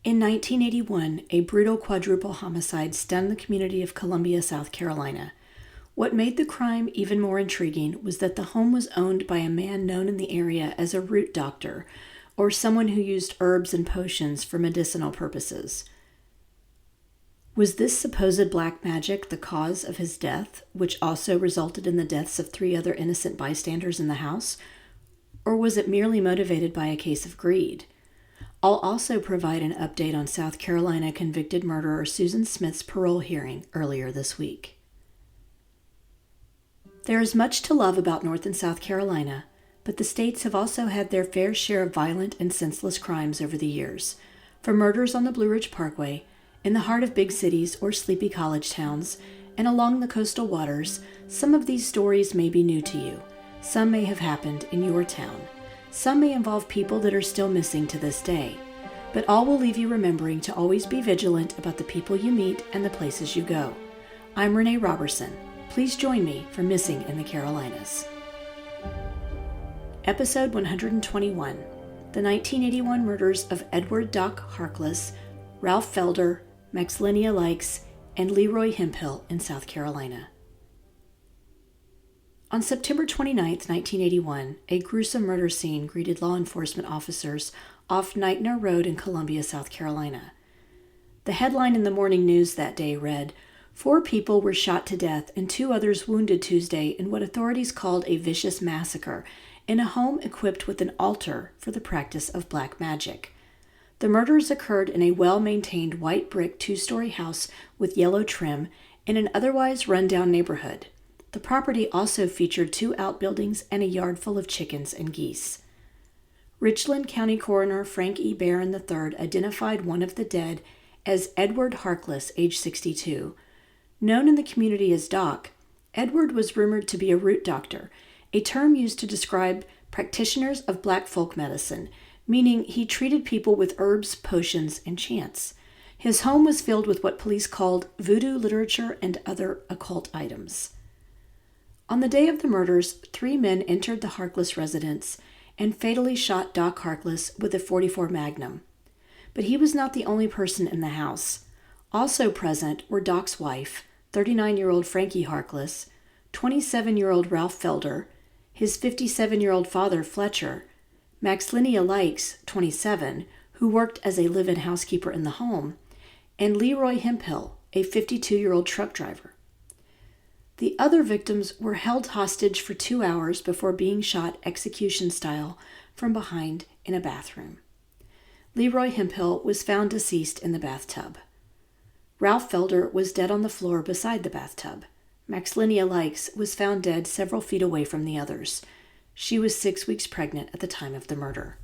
In 1981, a brutal quadruple homicide stunned the community of Columbia, South Carolina. What made the crime even more intriguing was that the home was owned by a man known in the area as a root doctor, or someone who used herbs and potions for medicinal purposes. Was this supposed black magic the cause of his death, which also resulted in the deaths of 3 other innocent bystanders in the house? Or was it merely motivated by a case of greed? I'll also provide an update on South Carolina convicted murderer Susan Smith's parole hearing earlier this week. There is much to love about North and South Carolina, but the states have also had their fair share of violent and senseless crimes over the years. From murders on the Blue Ridge Parkway, in the heart of big cities or sleepy college towns, and along the coastal waters, some of these stories may be new to you. Some may have happened in your town. Some may involve people that are still missing to this day. But all will leave you remembering to always be vigilant about the people you meet and the places you go. I'm Renee Robertson. Please join me for Missing in the Carolinas. Episode 121, the 1981 murders of Edward Doc Harkless, Ralph Felder, Maxlinia Lykes, and Leroy Hemphill in South Carolina. On September 29, 1981, a gruesome murder scene greeted law enforcement officers off Nightner Road in Columbia, South Carolina. The headline in the morning news that day read, 4 people were shot to death and 2 others wounded Tuesday in what authorities called a vicious massacre in a home equipped with an altar for the practice of black magic. The murders occurred in a well-maintained white brick 2-story house with yellow trim in an otherwise run-down neighborhood. The property also featured 2 outbuildings and a yard full of chickens and geese. Richland County Coroner Frank E. Barron III identified one of the dead as Edward Harkless, age 62. Known in the community as Doc, Edward was rumored to be a root doctor, a term used to describe practitioners of black folk medicine, meaning he treated people with herbs, potions, and chants. His home was filled with what police called voodoo literature and other occult items. On the day of the murders, 3 men entered the Harkless residence and fatally shot Doc Harkless with a .44 Magnum. But he was not the only person in the house. Also present were Doc's wife, 39-year-old Frankie Harkless, 27-year-old Ralph Felder, his 57-year-old father Fletcher, Maxlinia Lykes, 27, who worked as a live-in housekeeper in the home, and Leroy Hemphill, a 52-year-old truck driver. The other victims were held hostage for 2 hours before being shot execution-style from behind in a bathroom. Leroy Hemphill was found deceased in the bathtub. Ralph Felder was dead on the floor beside the bathtub. Maxlinia Lykes was found dead several feet away from the others. She was 6 weeks pregnant at the time of the murder.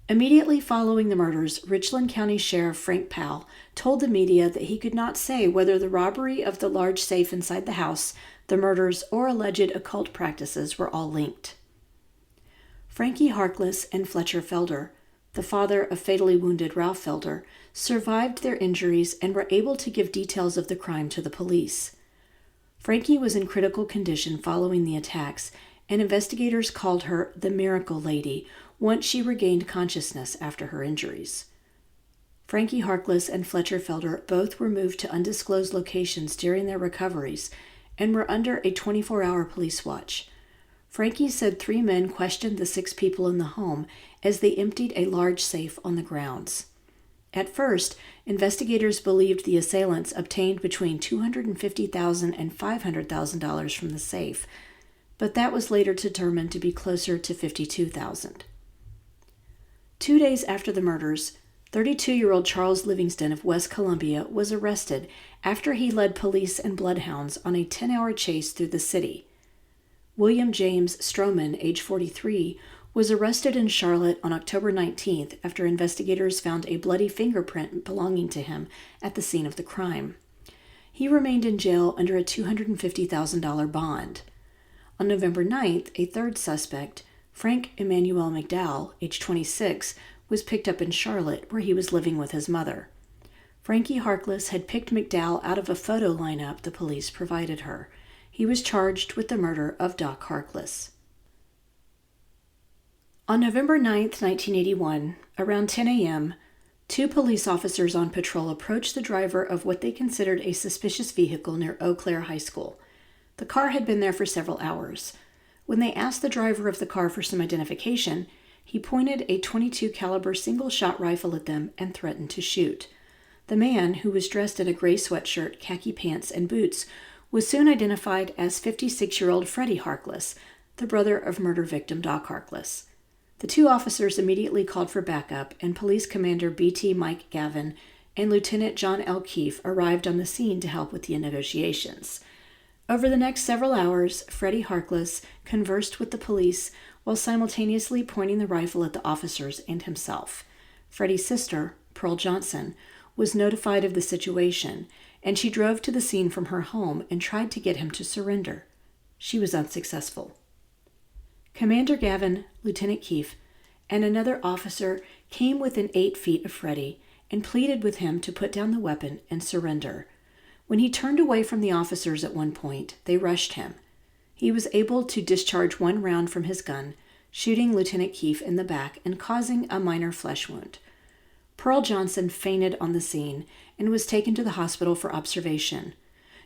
Immediately following the murders, Richland County Sheriff Frank Powell told the media that he could not say whether the robbery of the large safe inside the house, the murders, or alleged occult practices were all linked. Frankie Harkless and Fletcher Felder, the father of fatally wounded Ralph Felder, survived their injuries and were able to give details of the crime to the police. Frankie was in critical condition following the attacks, and investigators called her the Miracle Lady once she regained consciousness after her injuries. Frankie Harkless and Fletcher Felder both were moved to undisclosed locations during their recoveries and were under a 24-hour police watch. Frankie said 3 men questioned the 6 people in the home as they emptied a large safe on the grounds. At first, investigators believed the assailants obtained between $250,000 and $500,000 from the safe, but that was later determined to be closer to $52,000. 2 days after the murders, 32-year-old Charles Livingston of West Columbia was arrested after he led police and bloodhounds on a 10-hour chase through the city. William James Stroman, age 43, was arrested in Charlotte on October 19th after investigators found a bloody fingerprint belonging to him at the scene of the crime. He remained in jail under a $250,000 bond. On November 9th, a third suspect, Frank Emmanuel McDowell, age 26, was picked up in Charlotte, where he was living with his mother. Frankie Harkless had picked McDowell out of a photo lineup the police provided her. He was charged with the murder of Doc Harkless. On November 9, 1981, around 10 a.m., 2 police officers on patrol approached the driver of what they considered a suspicious vehicle near Eau Claire High School. The car had been there for several hours. When they asked the driver of the car for some identification, he pointed a .22 caliber single-shot rifle at them and threatened to shoot. The man, who was dressed in a gray sweatshirt, khaki pants, and boots, was soon identified as 56-year-old Freddie Harkless, the brother of murder victim Doc Harkless. The 2 officers immediately called for backup, and Police Commander B.T. Mike Gavin and Lieutenant John L. Keefe arrived on the scene to help with the negotiations. Over the next several hours, Freddie Harkless conversed with the police while simultaneously pointing the rifle at the officers and himself. Freddie's sister, Pearl Johnson, was notified of the situation, and she drove to the scene from her home and tried to get him to surrender. She was unsuccessful. Commander Gavin, Lieutenant Keefe, and another officer came within 8 feet of Freddie and pleaded with him to put down the weapon and surrender. When he turned away from the officers at one point, they rushed him. He was able to discharge 1 round from his gun, shooting Lieutenant Keefe in the back and causing a minor flesh wound. Pearl Johnson fainted on the scene and was taken to the hospital for observation.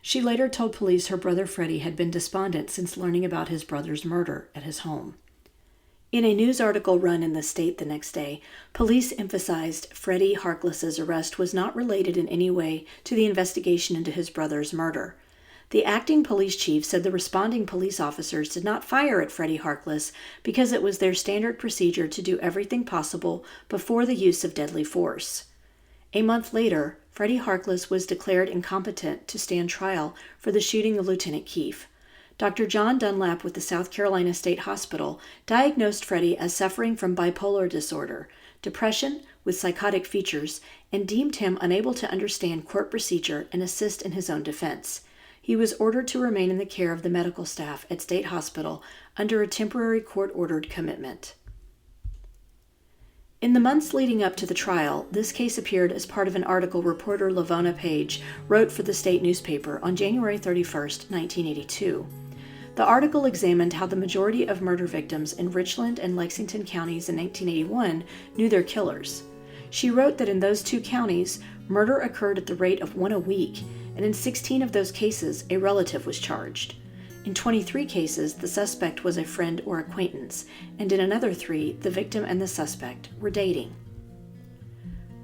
She later told police her brother Freddie had been despondent since learning about his brother's murder at his home. In a news article run in the state the next day, police emphasized Freddie Harkless's arrest was not related in any way to the investigation into his brother's murder. The acting police chief said the responding police officers did not fire at Freddie Harkless because it was their standard procedure to do everything possible before the use of deadly force. A month later, Freddie Harkless was declared incompetent to stand trial for the shooting of Lieutenant Keefe. Dr. John Dunlap with the South Carolina State Hospital diagnosed Freddie as suffering from bipolar disorder, depression with psychotic features, and deemed him unable to understand court procedure and assist in his own defense. He was ordered to remain in the care of the medical staff at State Hospital under a temporary court-ordered commitment. In the months leading up to the trial, this case appeared as part of an article reporter Lavona Page wrote for the state newspaper on January 31, 1982. The article examined how the majority of murder victims in Richland and Lexington counties in 1981 knew their killers. She wrote that in those 2 counties, murder occurred at the rate of 1 a week, and in 16 of those cases, a relative was charged. In 23 cases, the suspect was a friend or acquaintance, and in another 3, the victim and the suspect were dating.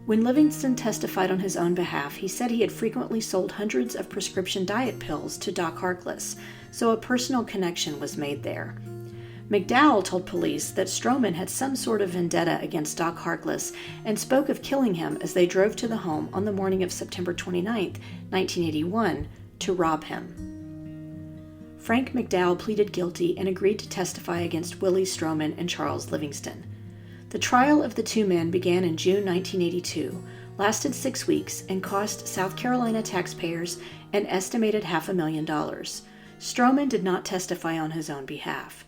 When Livingston testified on his own behalf, he said he had frequently sold hundreds of prescription diet pills to Doc Harkless, so a personal connection was made there. McDowell told police that Stroman had some sort of vendetta against Doc Harkless and spoke of killing him as they drove to the home on the morning of September 29, 1981, to rob him. Frank McDowell pleaded guilty and agreed to testify against Willie Stroman and Charles Livingston. The trial of the 2 men began in June 1982, lasted 6 weeks, and cost South Carolina taxpayers an estimated $500,000. Stroman did not testify on his own behalf.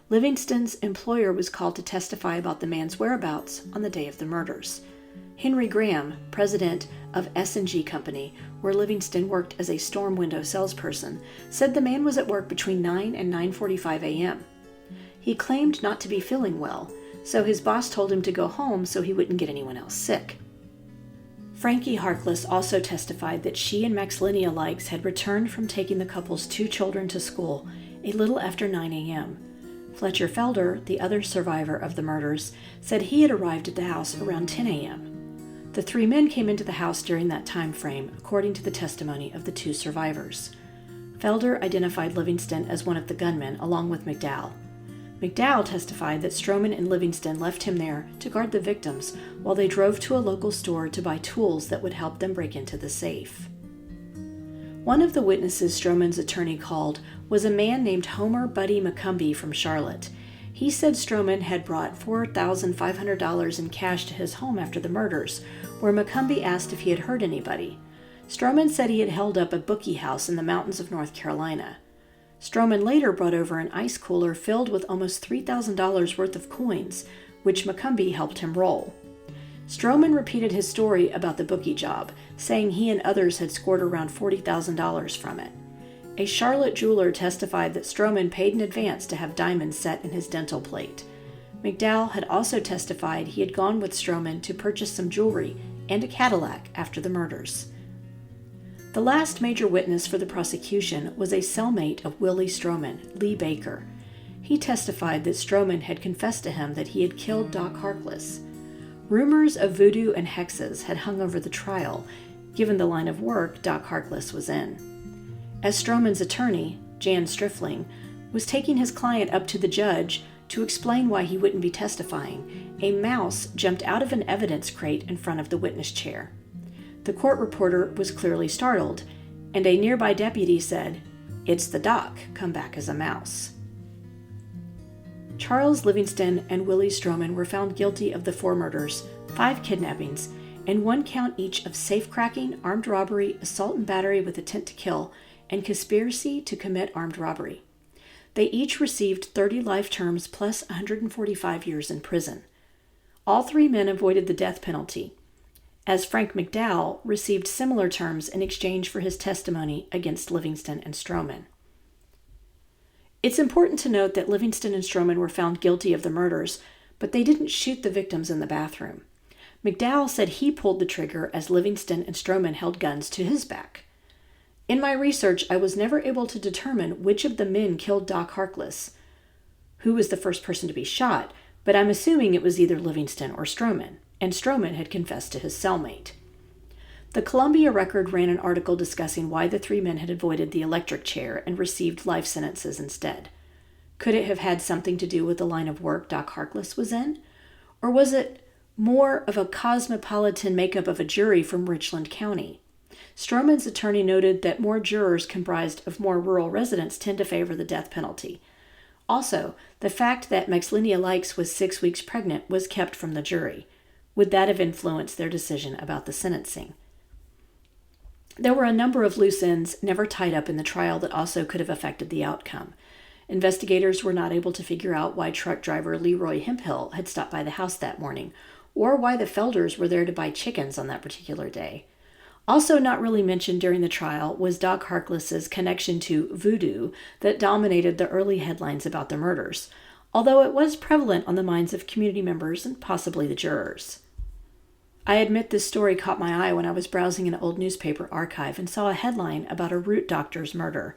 Livingston's employer was called to testify about the man's whereabouts on the day of the murders. Henry Graham, president of S&G Company, where Livingston worked as a storm window salesperson, said the man was at work between 9 and 9:45 a.m. He claimed not to be feeling well, so his boss told him to go home so he wouldn't get anyone else sick. Frankie Harkless also testified that she and Maxlinia Lykes had returned from taking the couple's 2 children to school a little after 9 a.m. Fletcher Felder, the other survivor of the murders, said he had arrived at the house around 10 a.m. The 3 men came into the house during that time frame, according to the testimony of the 2 survivors. Felder identified Livingston as one of the gunmen, along with McDowell. McDowell testified that Stroman and Livingston left him there to guard the victims while they drove to a local store to buy tools that would help them break into the safe. One of the witnesses Stroman's attorney called was a man named Homer Buddy McCumbee from Charlotte. He said Stroman had brought $4,500 in cash to his home after the murders, where McCumbee asked if he had hurt anybody. Stroman said he had held up a bookie house in the mountains of North Carolina. Stroman later brought over an ice cooler filled with almost $3,000 worth of coins, which McCumbee helped him roll. Stroman repeated his story about the bookie job, saying he and others had scored around $40,000 from it. A Charlotte jeweler testified that Stroman paid in advance to have diamonds set in his dental plate. McDowell had also testified he had gone with Stroman to purchase some jewelry and a Cadillac after the murders. The last major witness for the prosecution was a cellmate of Willie Stroman, Lee Baker. He testified that Stroman had confessed to him that he had killed Doc Harkless. Rumors of voodoo and hexes had hung over the trial, given the line of work Doc Harkless was in. As Stroman's attorney, Jan Strifling, was taking his client up to the judge to explain why he wouldn't be testifying, a mouse jumped out of an evidence crate in front of the witness chair. The court reporter was clearly startled, and a nearby deputy said, "It's the doc, come back as a mouse." Charles Livingston and Willie Stroman were found guilty of the 4 murders, 5 kidnappings, and 1 count each of safecracking, armed robbery, assault and battery with intent to kill, and conspiracy to commit armed robbery. They each received 30 life terms plus 145 years in prison. All 3 men avoided the death penalty, as Frank McDowell received similar terms in exchange for his testimony against Livingston and Stroman. It's important to note that Livingston and Stroman were found guilty of the murders, but they didn't shoot the victims in the bathroom. McDowell said he pulled the trigger as Livingston and Stroman held guns to his back. In my research, I was never able to determine which of the men killed Doc Harkless, who was the first person to be shot, but I'm assuming it was either Livingston or Stroman, and Stroman had confessed to his cellmate. The Columbia Record ran an article discussing why the 3 men had avoided the electric chair and received life sentences instead. Could it have had something to do with the line of work Doc Harkless was in? Or was it more of a cosmopolitan makeup of a jury from Richland County? Stroman's attorney noted that more jurors comprised of more rural residents tend to favor the death penalty. Also, the fact that Maxlinia Lykes was 6 weeks pregnant was kept from the jury. Would that have influenced their decision about the sentencing? There were a number of loose ends never tied up in the trial that also could have affected the outcome. Investigators were not able to figure out why truck driver Leroy Hemphill had stopped by the house that morning, or why the Felders were there to buy chickens on that particular day. Also not really mentioned during the trial was Doc Harkless's connection to voodoo that dominated the early headlines about the murders, although it was prevalent on the minds of community members and possibly the jurors. I admit this story caught my eye when I was browsing an old newspaper archive and saw a headline about a root doctor's murder.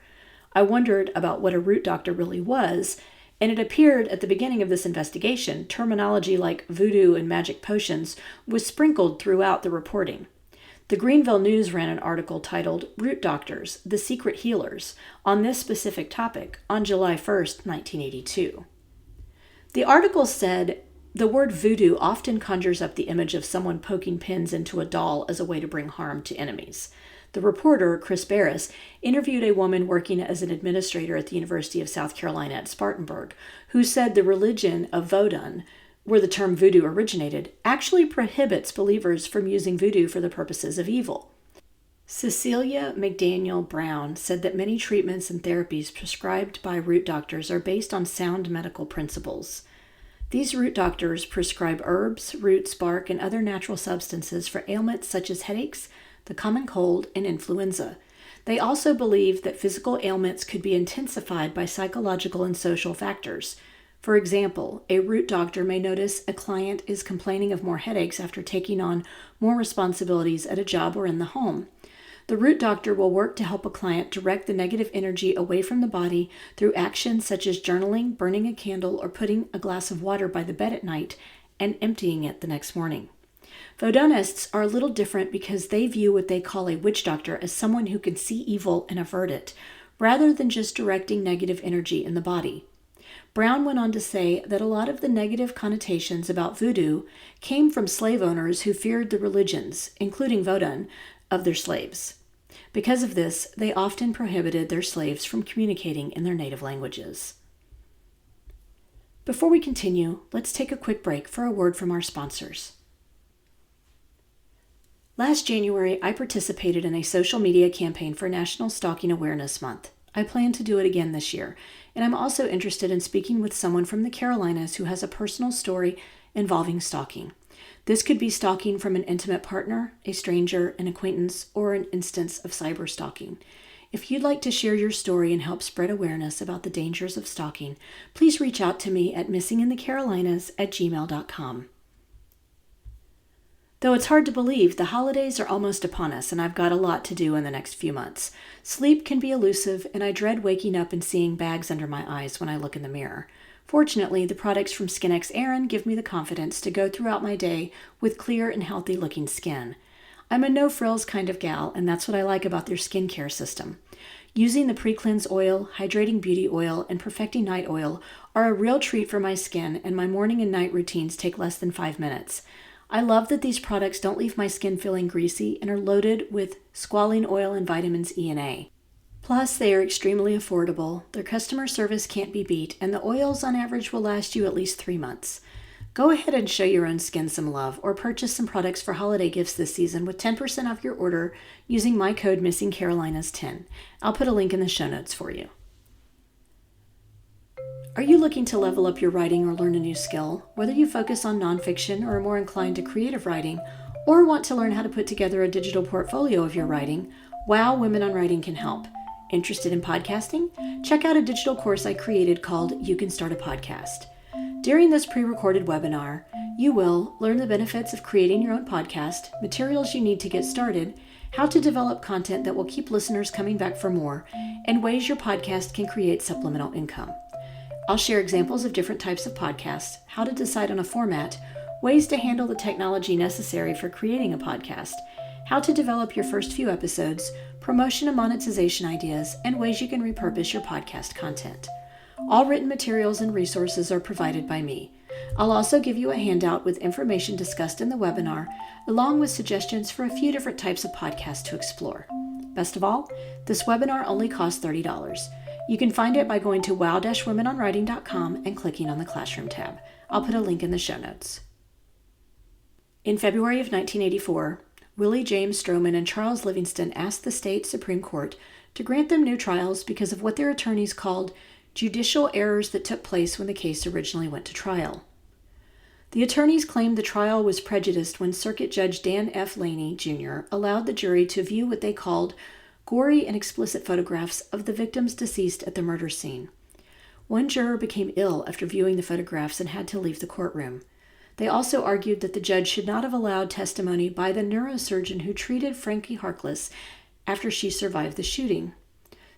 I wondered about what a root doctor really was, and it appeared at the beginning of this investigation, terminology like voodoo and magic potions was sprinkled throughout the reporting. The Greenville News ran an article titled "Root Doctors, the Secret Healers" on this specific topic on July 1st, 1982. The article said, "The word voodoo often conjures up the image of someone poking pins into a doll as a way to bring harm to enemies." The reporter, Chris Barris, interviewed a woman working as an administrator at the University of South Carolina at Spartanburg, who said the religion of Vodun, where the term voodoo originated, actually prohibits believers from using voodoo for the purposes of evil. Cecilia McDaniel Brown said that many treatments and therapies prescribed by root doctors are based on sound medical principles. These root doctors prescribe herbs, roots, bark, and other natural substances for ailments such as headaches, the common cold, and influenza. They also believe that physical ailments could be intensified by psychological and social factors. For example, a root doctor may notice a client is complaining of more headaches after taking on more responsibilities at a job or in the home. The root doctor will work to help a client direct the negative energy away from the body through actions such as journaling, burning a candle, or putting a glass of water by the bed at night and emptying it the next morning. Vodunists are a little different because they view what they call a witch doctor as someone who can see evil and avert it, rather than just directing negative energy in the body. Brown went on to say that a lot of the negative connotations about voodoo came from slave owners who feared the religions, including Vodun, of their slaves. Because of this, they often prohibited their slaves from communicating in their native languages. Before we continue, let's take a quick break for a word from our sponsors. Last January, I participated in a social media campaign for National Stalking Awareness Month. I plan to do it again this year, and I'm also interested in speaking with someone from the Carolinas who has a personal story involving stalking. This could be stalking from an intimate partner, a stranger, an acquaintance, or an instance of cyber stalking. If you'd like to share your story and help spread awareness about the dangers of stalking, please reach out to me at missinginthecarolinas@gmail.com. Though it's hard to believe, the holidays are almost upon us, and I've got a lot to do in the next few months. Sleep can be elusive, and I dread waking up and seeing bags under my eyes when I look in the mirror. Fortunately, the products from SkinxErin give me the confidence to go throughout my day with clear and healthy-looking skin. I'm a no-frills kind of gal, and that's what I like about their skincare system. Using the pre-cleanse oil, hydrating beauty oil, and perfecting night oil are a real treat for my skin, and my morning and night routines take less than 5 minutes. I love that these products don't leave my skin feeling greasy and are loaded with squalene oil and vitamins E and A. Plus, they are extremely affordable, their customer service can't be beat, and the oils on average will last you at least 3 months. Go ahead and show your own skin some love or purchase some products for holiday gifts this season with 10% off your order using my code MissingCarolinas10. I'll put a link in the show notes for you. Are you looking to level up your writing or learn a new skill? Whether you focus on nonfiction or are more inclined to creative writing, or want to learn how to put together a digital portfolio of your writing, Wow Women on Writing can help. Interested in podcasting? Check out a digital course I created called You Can Start a Podcast. During this pre-recorded webinar, you will learn the benefits of creating your own podcast, materials you need to get started, how to develop content that will keep listeners coming back for more, and ways your podcast can create supplemental income. I'll share examples of different types of podcasts, how to decide on a format, ways to handle the technology necessary for creating a podcast, how to develop your first few episodes, promotion and monetization ideas, and ways you can repurpose your podcast content. All written materials and resources are provided by me. I'll also give you a handout with information discussed in the webinar, along with suggestions for a few different types of podcasts to explore. Best of all, this webinar only costs $30. You can find it by going to wow-womenonwriting.com and clicking on the Classroom tab. I'll put a link in the show notes. In February of 1984, Willie James Stroman and Charles Livingston asked the state Supreme Court to grant them new trials because of what their attorneys called judicial errors that took place when the case originally went to trial. The attorneys claimed the trial was prejudiced when Circuit Judge Dan F. Laney, Jr. allowed the jury to view what they called gory and explicit photographs of the victims deceased at the murder scene. One juror became ill after viewing the photographs and had to leave the courtroom. They also argued that the judge should not have allowed testimony by the neurosurgeon who treated Frankie Harkless after she survived the shooting.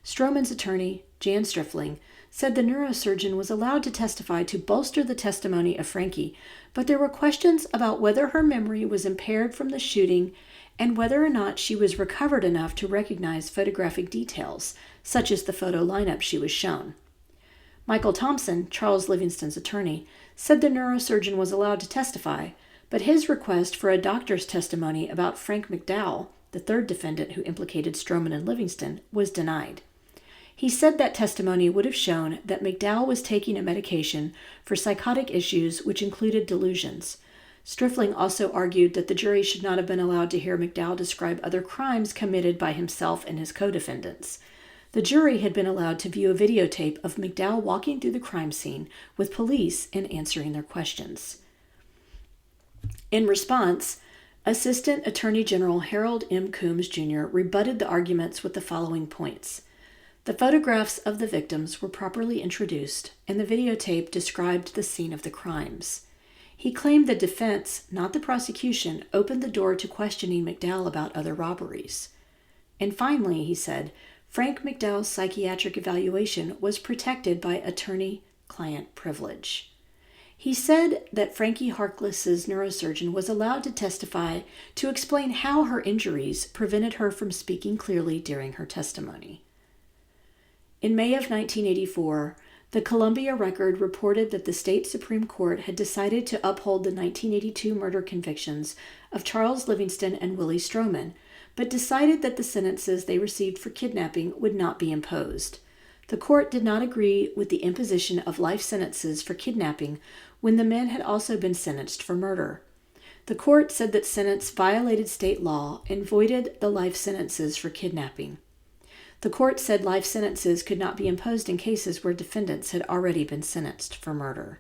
Stroman's attorney, Jan Strifling, said the neurosurgeon was allowed to testify to bolster the testimony of Frankie, but there were questions about whether her memory was impaired from the shooting and whether or not she was recovered enough to recognize photographic details, such as the photo lineup she was shown. Michael Thompson, Charles Livingston's attorney, said the neurosurgeon was allowed to testify, but his request for a doctor's testimony about Frank McDowell, the third defendant who implicated Stroman and Livingston, was denied. He said that testimony would have shown that McDowell was taking a medication for psychotic issues which included delusions. Strifling also argued that the jury should not have been allowed to hear McDowell describe other crimes committed by himself and his co-defendants. The jury had been allowed to view a videotape of McDowell walking through the crime scene with police and answering their questions. In response, Assistant Attorney General Harold M. Coombs, Jr. rebutted the arguments with the following points. The photographs of the victims were properly introduced, and the videotape described the scene of the crimes. He claimed the defense, not the prosecution, opened the door to questioning McDowell about other robberies. And finally, he said, Frank McDowell's psychiatric evaluation was protected by attorney-client privilege. He said that Frankie Harkless's neurosurgeon was allowed to testify to explain how her injuries prevented her from speaking clearly during her testimony. In May of 1984, the Columbia Record reported that the state Supreme Court had decided to uphold the 1982 murder convictions of Charles Livingston and Willie Stroman, but decided that the sentences they received for kidnapping would not be imposed. The court did not agree with the imposition of life sentences for kidnapping when the men had also been sentenced for murder. The court said that sentence violated state law and voided the life sentences for kidnapping. The court said life sentences could not be imposed in cases where defendants had already been sentenced for murder.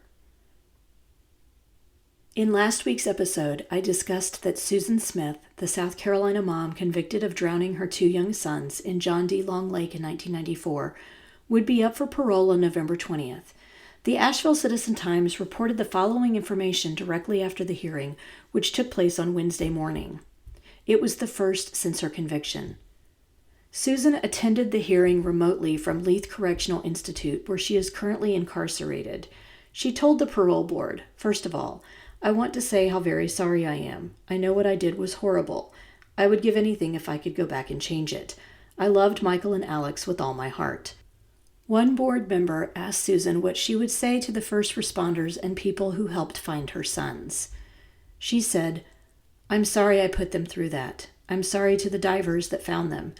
In last week's episode, I discussed that Susan Smith, the South Carolina mom convicted of drowning her 2 young sons in John D. Long Lake in 1994, would be up for parole on November 20th. The Asheville Citizen-Times reported the following information directly after the hearing, which took place on Wednesday morning. It was the first since her conviction. Susan attended the hearing remotely from Leith Correctional Institute, where she is currently incarcerated. She told the parole board, "First of all, I want to say how very sorry I am. I know what I did was horrible. I would give anything if I could go back and change it. I loved Michael and Alex with all my heart." One board member asked Susan what she would say to the first responders and people who helped find her sons. She said, "I'm sorry I put them through that. I'm sorry to the divers that found them.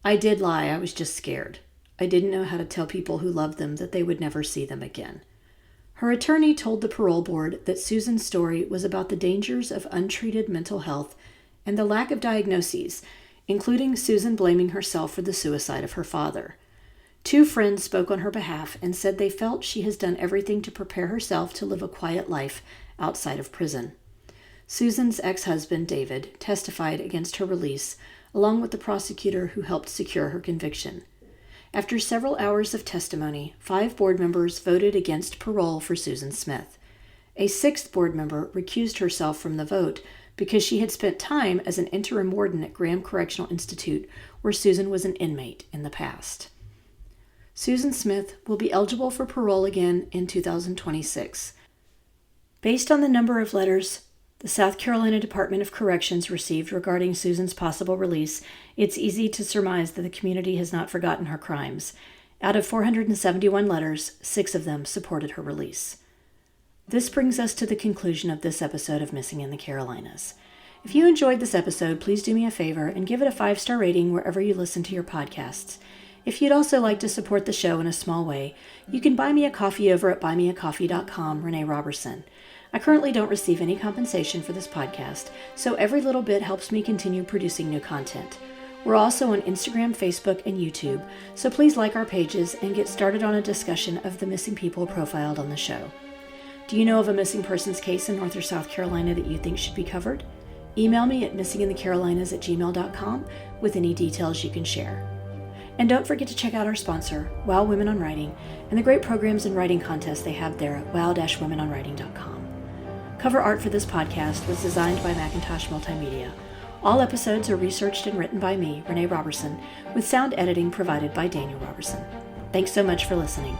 I did lie, I was just scared. I didn't know how to tell people who loved them that they would never see them again." Her attorney told the parole board that Susan's story was about the dangers of untreated mental health and the lack of diagnoses, including Susan blaming herself for the suicide of her father. 2 friends spoke on her behalf and said they felt she has done everything to prepare herself to live a quiet life outside of prison. Susan's ex-husband, David, testified against her release, along with the prosecutor who helped secure her conviction. After several hours of testimony, 5 board members voted against parole for Susan Smith. A 6th board member recused herself from the vote because she had spent time as an interim warden at Graham Correctional Institute, where Susan was an inmate in the past. Susan Smith will be eligible for parole again in 2026. Based on the number of letters the South Carolina Department of Corrections received regarding Susan's possible release, it's easy to surmise that the community has not forgotten her crimes. Out of 471 letters, 6 of them supported her release. This brings us to the conclusion of this episode of Missing in the Carolinas. If you enjoyed this episode, please do me a favor and give it a 5-star rating wherever you listen to your podcasts. If you'd also like to support the show in a small way, you can buy me a coffee over at buymeacoffee.com, Renee Robertson. I currently don't receive any compensation for this podcast, so every little bit helps me continue producing new content. We're also on Instagram, Facebook, and YouTube, so please like our pages and get started on a discussion of the missing people profiled on the show. Do you know of a missing persons case in North or South Carolina that you think should be covered? Email me at missinginthecarolinas@gmail.com with any details you can share. And don't forget to check out our sponsor, Wow Women on Writing, and the great programs and writing contests they have there at wow-womenonwriting.com. Cover art for this podcast was designed by Macintosh Multimedia. All episodes are researched and written by me, Renee Robertson, with sound editing provided by Daniel Robertson. Thanks so much for listening.